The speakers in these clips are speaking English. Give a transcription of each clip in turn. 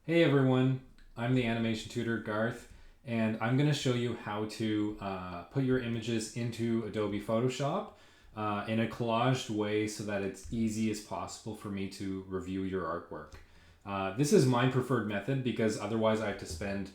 Hey everyone, I'm the Animation Tutor Garth, and I'm going to show you how to put your images into Adobe Photoshop in a collaged way so that it's easy as possible for me to review your artwork. This is my preferred method because otherwise I have to spend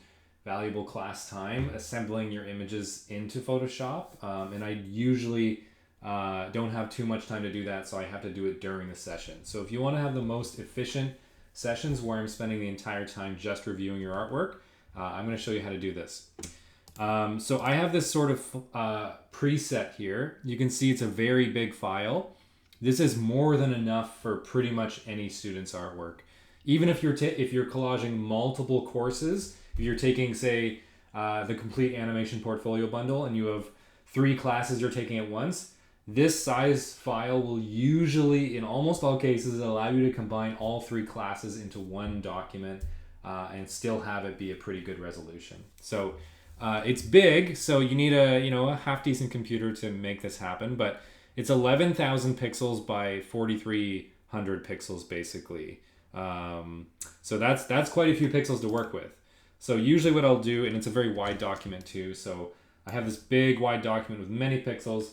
valuable class time assembling your images into Photoshop, and I usually don't have too much time to do that, so I have to do it during the session. So if you want to have the most efficient sessions where I'm spending the entire time just reviewing your artwork, I'm going to show you how to do this. So I have this sort of preset here. You can see it's a very big file. This is more than enough for pretty much any student's artwork. Even if you're collaging multiple courses, if you're taking, say, the complete animation portfolio bundle and you have 3 classes you're taking at once, this size file will usually, in almost all cases, allow you to combine all 3 classes into one document and still have it be a pretty good resolution. So it's big, so you need a half decent computer to make this happen. But it's 11,000 pixels by 4,300 pixels basically. So that's quite a few pixels to work with. So usually what I'll do, and it's a very wide document too. So I have this big wide document with many pixels.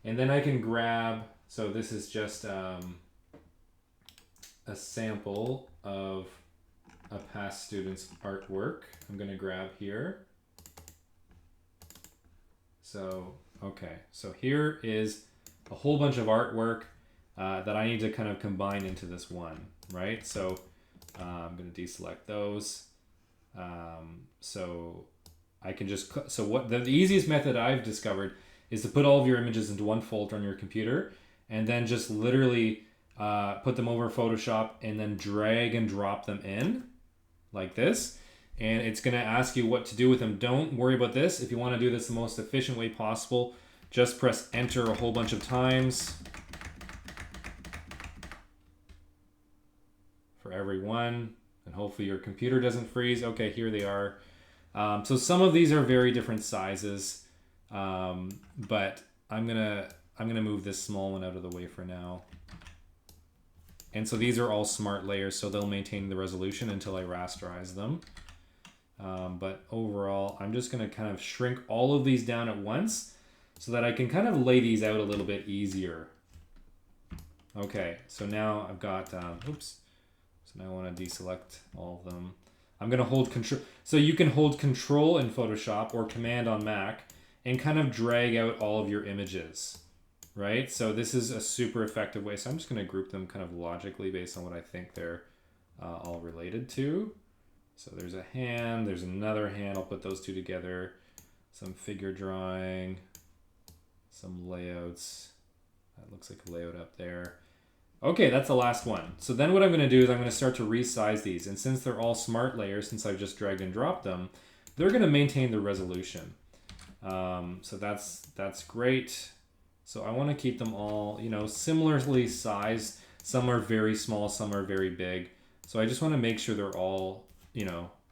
And then I can grab, so this is just a sample of a past student's artwork. I'm going to grab here. So, okay, so here is a whole bunch of artwork that I need to kind of combine into this one, right? So I'm going to deselect those. So I can just, so what the easiest method I've discovered is to put all of your images into one folder on your computer and then just literally put them over Photoshop and then drag and drop them in like this. And it's going to ask you what to do with them. Don't worry about this. If you want to do this the most efficient way possible, just press enter a whole bunch of times for every one. And hopefully your computer doesn't freeze. Okay, here they are. So some of these are very different sizes. But I'm gonna move this small one out of the way for now. And so these are all smart layers, so they'll maintain the resolution until I rasterize them. But overall, I'm just gonna kind of shrink all of these down at once so that I can kind of lay these out a little bit easier. Okay, so now I've got, oops. So now I want to deselect all of them. I'm gonna hold control. So you can hold control in Photoshop or command on Mac and kind of drag out all of your images, right? So this is a super effective way. So I'm just going to group them kind of logically based on what I think they're all related to. So there's a hand, there's another hand. I'll put those two together. Some figure drawing, some layouts. That looks like a layout up there. Okay, that's the last one. So then what I'm going to do is I'm going to start to resize these. And since they're all smart layers, since I've just dragged and dropped them, they're going to maintain the resolution. So that's great. So I want to keep them all, similarly sized. Some are very small, some are very big. So I just want to make sure they're all,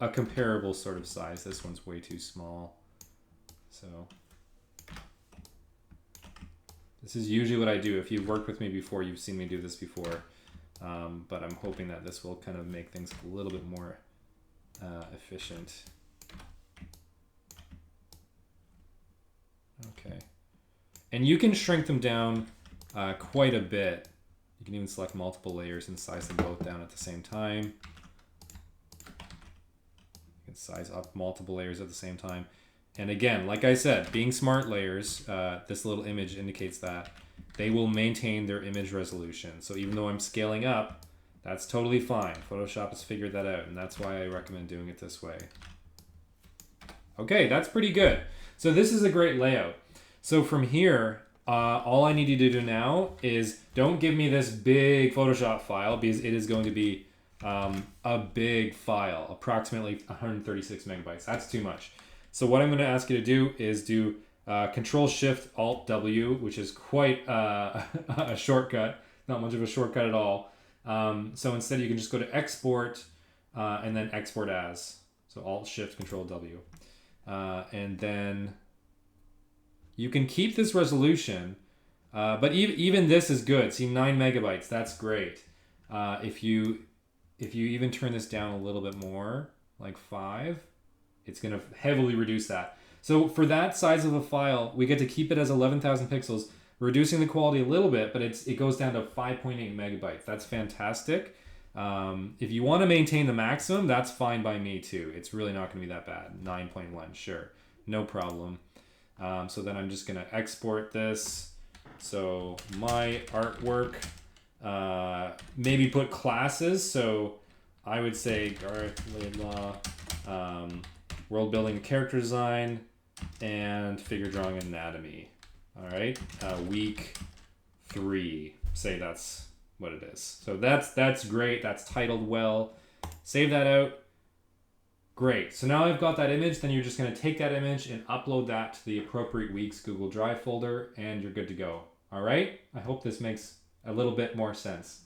a comparable sort of size. This one's way too small. So this is usually what I do. If you've worked with me before, you've seen me do this before. But I'm hoping that this will kind of make things a little bit more efficient. Okay. And you can shrink them down quite a bit. You can even select multiple layers and size them both down at the same time. You can size up multiple layers at the same time. And again, like I said, being smart layers, this little image indicates that they will maintain their image resolution. So even though I'm scaling up, that's totally fine. Photoshop has figured that out, and that's why I recommend doing it this way. Okay, that's pretty good. So this is a great layout. So from here, all I need you to do now is don't give me this big Photoshop file because it is going to be a big file, approximately 136 megabytes. That's too much. So what I'm going to ask you to do is do Control Shift Alt W, which is quite a shortcut, not much of a shortcut at all. So instead you can just go to Export and then Export As. So Alt Shift Control W. And then you can keep this resolution, but even this is good. See, 9 megabytes, that's great. If you if you even turn this down a little bit more, like 5, it's going to heavily reduce that. So for that size of a file, we get to keep it as 11,000 pixels, reducing the quality a little bit, but it goes down to 5.8 megabytes. That's fantastic. If you want to maintain the maximum, that's fine by me too. It's really not going to be that bad. 9.1, sure. No problem. So then I'm just going to export this. So my artwork, maybe put classes. So I would say Garth Laidlaw, world building, character design, and figure drawing anatomy. All right, week 3. Say that's what it is. So that's great. That's titled well. Save that out. Great. So now I've got that image. Then you're just going to take that image and upload that to the appropriate week's Google Drive folder, and you're good to go. All right. I hope this makes a little bit more sense.